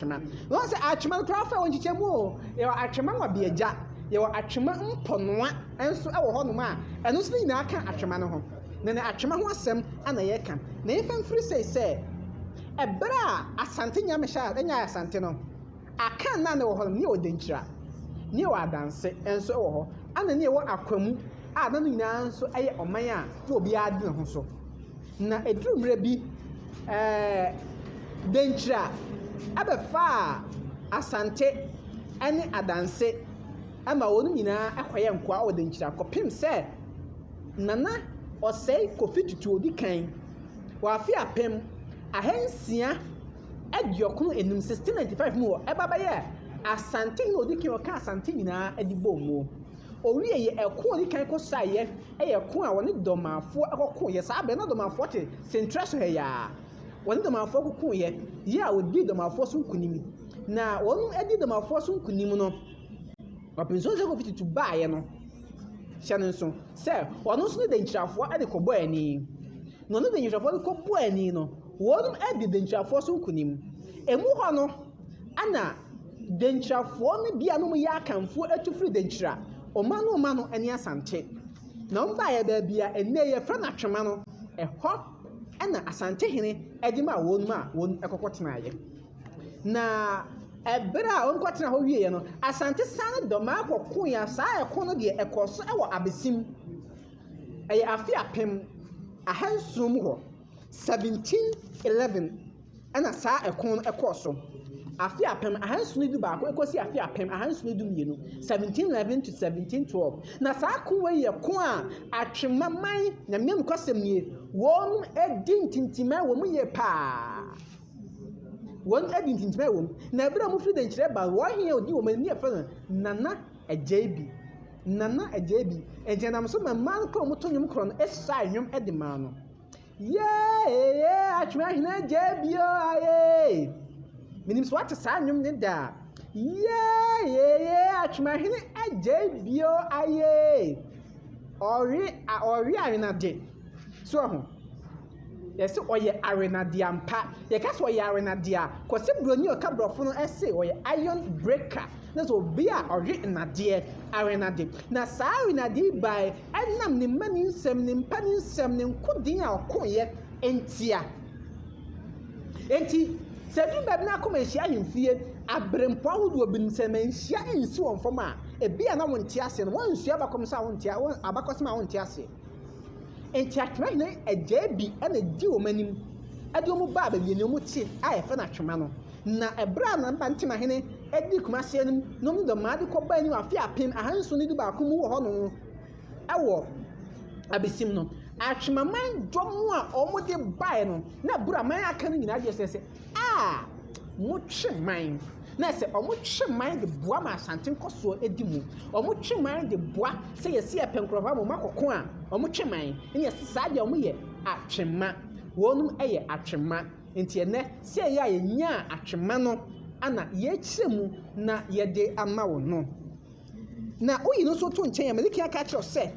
No say atwema craft won chichemu e atwema wa biaja ye wa atwema mponoa enso e wo ho no ma eno so nyina aka atwema no ho na atwema ho asem ana ye ka na ifa mfiri say ebra asante nya mesha enya asante no aka na ne wo ho ne odenchira ne wo adanse enso e wo ho ana ne wo akwamu a na nyina enso eye oman a wo obi ade ho so na eduru mre bi denchira abefa asante ene adanse ama wonu nyina akoye nkoa odenchira kopim se nana osei kofi tutu odi kan wa fi apem ahensia adiokono enum 1695 mu ebaba ye asante no odi kan oka asante nyina adibo mu owie ye eko odi kan ko saye eye ko a woni domafo akoko ye sa be na domafo te central so he ya woni domafo akoko ye ya odi domafo so nkunimi na wonu edi domafo so nkunim no opinso ze ko fititu baaye no hyane so se wonu so de nchirafo ade ko bo ani no no de nchirafo ko bo ani no wonu edi de nchirafo so nkunim emu ho no ana de nchirafo no bia no ya kanfo atufiri de nchira omano ani asante na mbaaye ba bia enne ye fra na twema no eho ana asante hene edima wonu ma wonu ekokotenaye na ebra onkotena ho wiye no asante san do ma akoko ya saa eko no de ekoso ewo abesim eye afi apem ahansum ho 1711 ana saa eko no ekoso afi apem ahansum du ba ko ekosi afi apem ahansum du mienu 1711 to 1712 na saa ko we ye ko a atwemaman na mem kwasem nie won edi ntintima wo mu ye pa won edi ntintima wo na ebra mu firi de nkyere ba wo hia odi wo mani efa nana ajebi ejenam so man ko mu tonyum kro no esa nwum edi ma no ye atwema hina ajebi o aye minim so what sa nwum ne da ye atwema hina ajebi o aye ori arena de so ho yes oye arena dia mpa ye ka so oye arena dia kwose broni o ka brofo no ese oye iron breaker na so bia ori na de arena de na sa arena de by enam ni mani nsem ni mpa ni nsem ni nkodin a okoye entia enti sedu bab na akoma ehia hemfie abrempo ahodo obi nsem enhia ensi won fom a ebia na wontia ase no won nsua bakom sa wontia abakosema wontia ase enti atwema ne ajebi ana di omanim ade omu ba ba bi ne omu ti aye fa na atwema no na ebra na mba ntima hene edi kumase anim no mu do maade ko ba ni afi apem ahanso ne du ba ko mu wo ho no ewo abesim no atwema man dom a omu de bae no na bura man aka no nyina de sese mu tweman na se omu tweman de boa ma asante nkoso edi mu omu tweman de boa se yesi epenkrova mu makoko a omu tweman ni yesi saade omu ye atwema wonum eye atwema enti ene se ye anya atwema no ana ye kyeremu na ye de ama wo no na oyi no so to nchen ya meliki aka kire se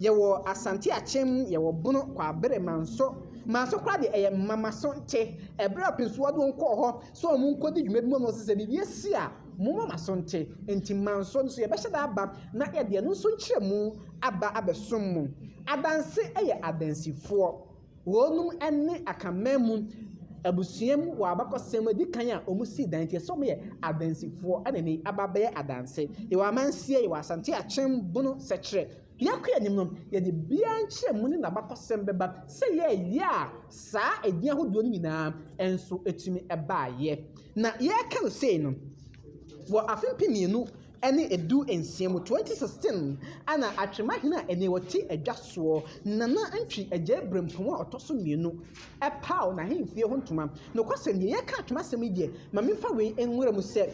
ye wo asante achem ye wo bono kwa abere manso kwa de eye mama so nche ebra pinso wado nko ho so omu nkodi dwuma bi mo no sese bi esi a mo mama so nche enti manso so ye be hyeda aba na ye de no so nkyeremu aba abesom mu adanse eye adansifo wonum ene akamemu abusuam wa abakosem adi kan a omusi dan tie so me adansifo anani ababe adanse ye wa mansie ye wa asante achem bono sekre yakwa nim no ye de bia nkyeremu ni nabakosem beba se ye ya saa edi ahodo ni nyina enso etumi eba ye na ye kan sei no wo afimpimienu ene edu ensiemu 2016 ana atwema hina ene woti adwaso nana antwi agya brempom a otoso mienu epaw na hemfie ho ntoma no kwasem ye ka atwema sem die ma memfa we enwura mu se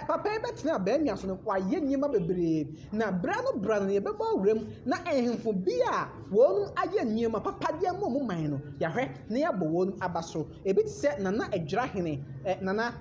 papa e betena ba amia so no kwa ye nyima bebre na bra no ye beba wuram na ehemfo bia wonu aye nyima papa de mo mu man no ya hwe na ya bo wonu abaso ebi se nana adwira hene nana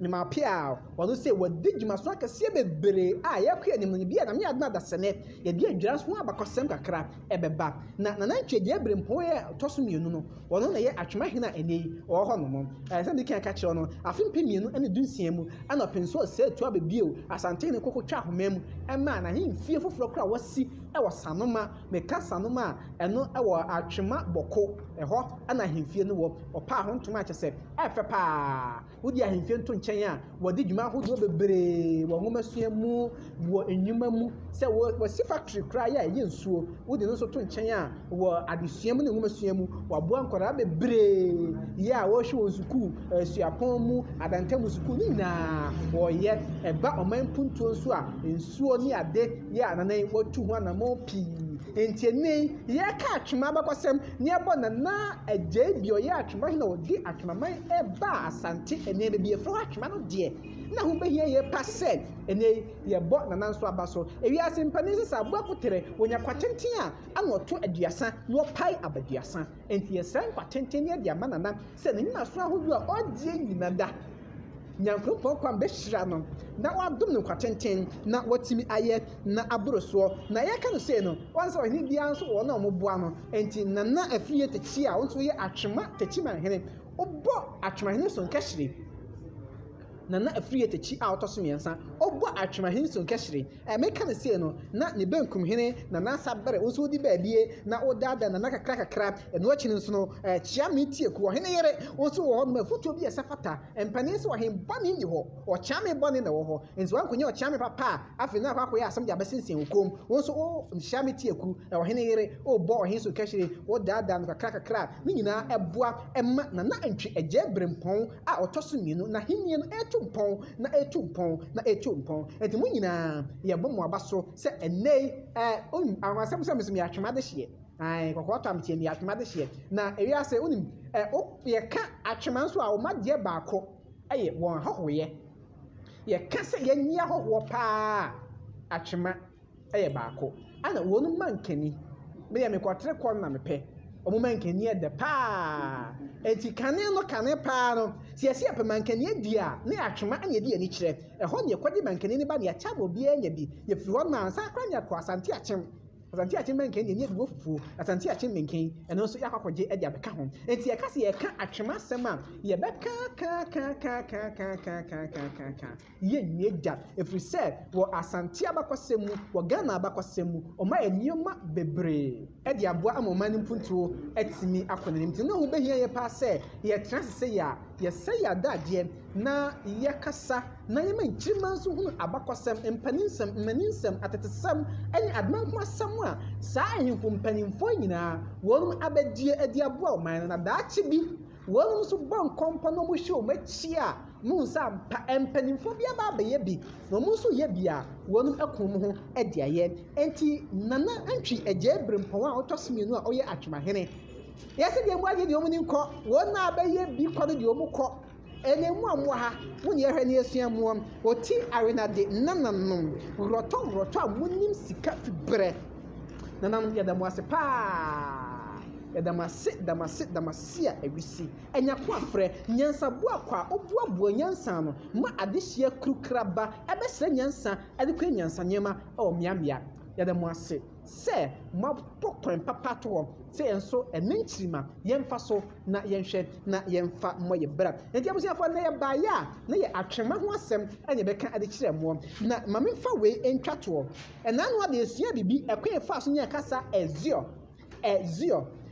ma pia wono say wadi dwumaso akase bebre a yakwa anim no bia na me adna da sene ye di adwira so abakosem kakra ebeba na nantwe de ebrempon ye toso mienu no wono na ye atwema hena enei wo ho no mo se bi kan ka kire no afimpe mienu ene dunsia mu ana penso se tu abebio asante ne kokotwa homam ema na himfie foforo kra wasi ewo sanoma me ka sanoma eno ewo atwema boko eho ana himfie no wo opa ho ntoma akese efe pa wodi ahimfie nto nchen a wodi dwuma hodo bebre wo ngomasua mu wo enwuma mu se wo si factory kra ya ye nsuo wodi no so to nchen a wo adesua mu ne ngomasua mu wo boa nkora bebre ya wo hwe wo suku suapon mu adantam suku ni na wo ye eba oman puntuo nso a nsuo ni ade ya nanan wotu ho na mo pi entiene ye ka atwema bakosem ne ebo na agye bio ye atwema na odi atwemaman eba asante ene be efro atwema no de na ho behia ye pase ene ye bo na nanso abaso ewi asempani sisa boakotere wonya kwatenten a anoto aduasa no pai abaduasa enti ye san kwatenten ne de amanana se ne nyina so ahodu a odie nyina da nyankopon kwa mbehira no na wadom no kwatenten na watimi aye na aboroso na ye kan se no wansa wani bia nso wo na omoboa no enti nana afriye techi a wonso ye atwema techi manhene obo atwema hene so nkahire nana afriye techi a otoso miensa obo atwema hene so nkahire me kan se no na ne bankum hene na nasa bere wonso di baabie na odada na kakra eno achi nso no chia metie ku hene yere wonso wo ho no mafuto bi esafata empane se wo hen bani ni ho o chia me bani na wo ho enzo ankonya o chia me papa afi na akwa asem dia besensen hukom wonso o chia metie ku wo hene yere o bo hen so kahire o dada na kakra ni nyina eboa emma na antwe agye brempon a otoso mienu na henie no etumpon na etumpon enti mu nyina ye bomo abaso se enei awasem sem ya atwema de hye ai kokota amtie mi atwema de hye na ewiase unim ye ka atwema nso a o made baako eye won hohoye ye ka se ye nyia hoho pa atwema eye baako ana wonu mankani me ye me kotre kon na mepe omuma nkani ede pa enti kane no kane pa no siasi ape mankani edi a ne atwema anya di ani kire eho ne kwadi mankani ne ba ne acha bo bia anya bi ye firi ho na ansa kwanya ko asante achim mankani ne edi fufu asante achim mankani eno so yakwakoje edi abeka ho enti ye kase ye ka atwema sem a ye beka ka ye nyeja efiri se wo asante abakosemu wo Ghana abakosemu o ma enioma bebre edi aboa amoma ne mpuntuo etimi akonanim ti no ho behia ye pa se ye transese ya ye se ya daje na ye kasa na ye manchirima nso hu abakosem empaninsem atetesem eni admanko asam a saa ahimfo mpanimfo nyina wonum abadie edi aboa o man na daachi bi wonum so bon kompo no mo hwe o machi a mu nsa mpa empanimfo bia ba ba ye bi no mu so ye bia wonum akom ho edi aye enti nana antwi agye brempon a otosmienu a oye atwemahene yesi de mu agye de omu ni nko wona abaye bi kodo de omu ko enemu amwa ha woni ehwe ne esua muom oti arena de nananum roto amunim sika fibre nananum ya da mu ase pa damase a ewisi enyako afre nyansa bo akwa obuabuo nyansa no ma adehia krukraba ebesre nyansa adekwa nyansa nyema o miamia ya da mu ase se ma pokpon papa to se enso enenchirima yemfa so na yenhwe na yemfa moye bra enti abusia fo na ye baaya na ye atwema ho asem anya beka ade kire mo na mamemfa we entwato enanu ade esua bibi ekwe fa so nya kasa ezio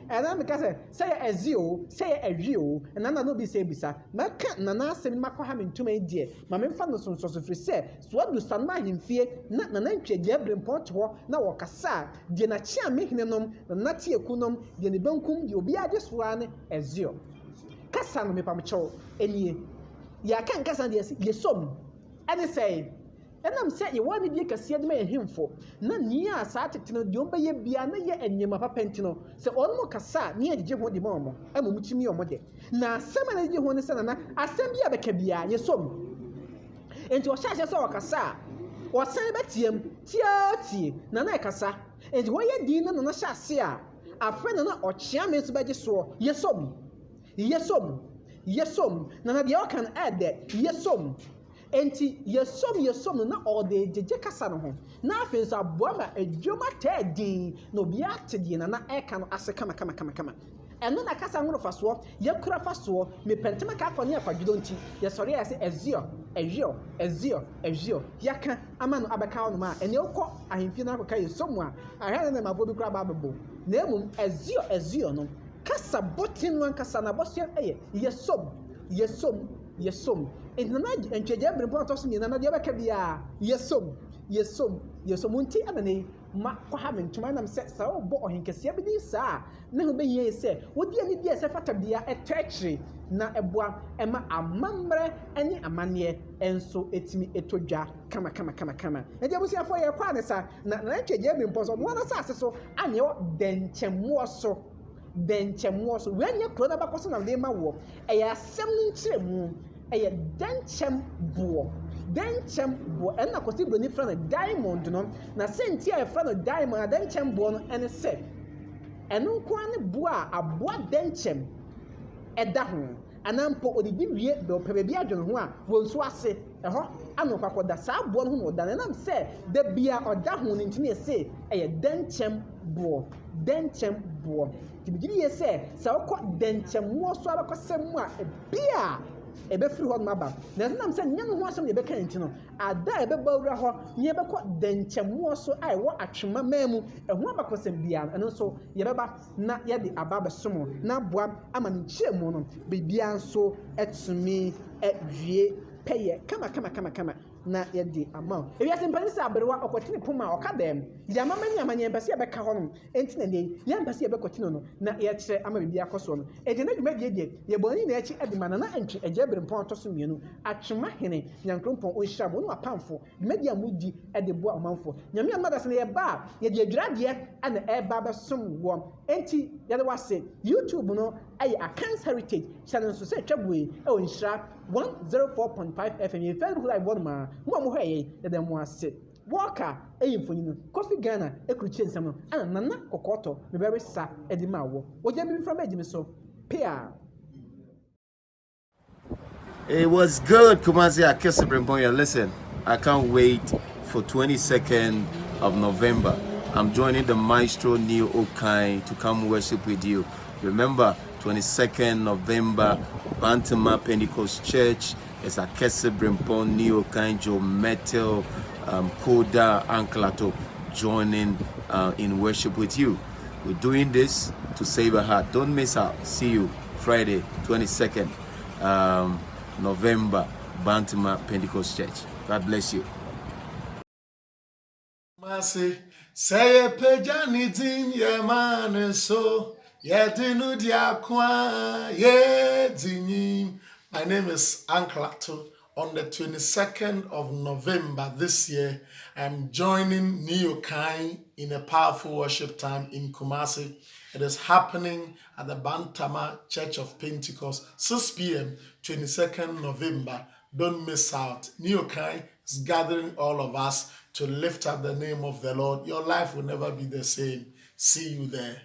ena me kasa say ezio say ehwio enana no bi say bisa maka nana asem makwa me ntuma die mamemfa no sonso so firi se so adu sanma himfie na nana ntwege abrempot ho na wo kasa die na chia mehinenom na tiekunom die ne bankum die obi ade soa ne ezio kasa no me pamcho enie ya kan kasa de yesom ene say enam se ye wani bi kase de me himfo na nia sa teteno de omba ye bia na ye enyema papentino se onmo kasa nia gije ho de momo amumutimi omode na asema na gije ho ne sana na asem bia beka bia ye som enti o hyaje se o kasa o san betiem tiati na na kasa enti wo ye din na na hyase a afre na o chia me so beje so ye som yesom na de o kan add yesom enti yesom na all the jeje kasa no ho na afi so aboa ma adwuma tadin na obi atede na eka no ase kama eno na kasa ngoro faso yakura faso me pentema ka afọ ne afadwo nti yesori ya se ezio yaka ama no abeka ono ma ene okọ ahemfie na akoka yesom a ahane na mabo bi kura babebo na emum ezio no kasa botin wan kasa na bosua yesom enana entweje brempo atoso mi na de obeka bia yesom unti anane ma kwa ha mentuma nam se sa obo ohenkese bi ni sa na ho beyi se wodi ani bia se fata bia etechre na eboa ema amamre ene amane enso etimi etodwa kama e dia busia fo ye kwa ne sa na entweje brempo so no na sa ase so anye denchemo so wenye kro na bakoso na de ma wo e ya asem nchiremu eye denchem buo ena kosi broni fra na diamond no na senti e fra na diamond denchem buo no ene se eno nko ane buo a aboa denchem eda ho anampo odidi wie do pebebi adwon ho a wonso ase eho ano kwakoda sa buo no ho no da na nam se da bia oda ho no ntini ese eye denchem buo tibigiri yese sa okọ denchem wo so abakosem a bia ebe free ho maba na nam se nya no ho asem ebe kan nti no ada ebe bawura ho nya ebe kọ denchemo so ai wo atwema mamu eho abakosem bia eno so ye beba na ye de ababa somo na boa ama nchiemu no bibia nso etumi ewie peye kama na ye de amount ebi asempanisa aberewa okotene poma okadem ya mama ni amanye mpase ebe ka honom enti na ne ya mpase ebe kotene no na ye kire ama bibia koso no eje na dwuma ye boni na echi edima na antwe eje berempon toso mienu atwema hene nyankrompon onhira bo no apamfo dwuma mudi ede bo amanfo nyame amada se na ye ba ye de adwurade ana eba ba som wo enti ye de wase YouTube no ayi Akwankyere heritage channel so se twabue e onhira 104.5 FM ye Facebook live one ma mo hweye de mo ase Walker eyimfonyi Coffee Ghana ekruchi nsam no ana nana kokoto me be sa edi ma wo oje bi from ejimi so pia. It was good, Kumasi Akwankyere. Listen, I can't wait for 22nd of November. I'm joining the Maestro Neo Okai to come worship with you. Remember, 22nd November, Bantama Pentecost Church. It's Akwankyere Neo Okai, Metal, Koda, Anklato joining in worship with you. We're doing this to save a heart. Don't miss out. See you Friday, 22nd November, Bantama Pentecost Church. God bless you. Say pejani din ye man so ye dinu diakwa ye dinim. My name is Anklato. On the 22nd of November this year, I'm joining Neo Okai in a powerful worship time in Kumasi. It is happening at the Bantama Church of Pentecost, 6 p.m., 22nd November. Don't miss out. Neo Okai is gathering all of us to lift up the name of the Lord. Your life will never be the same. See you there.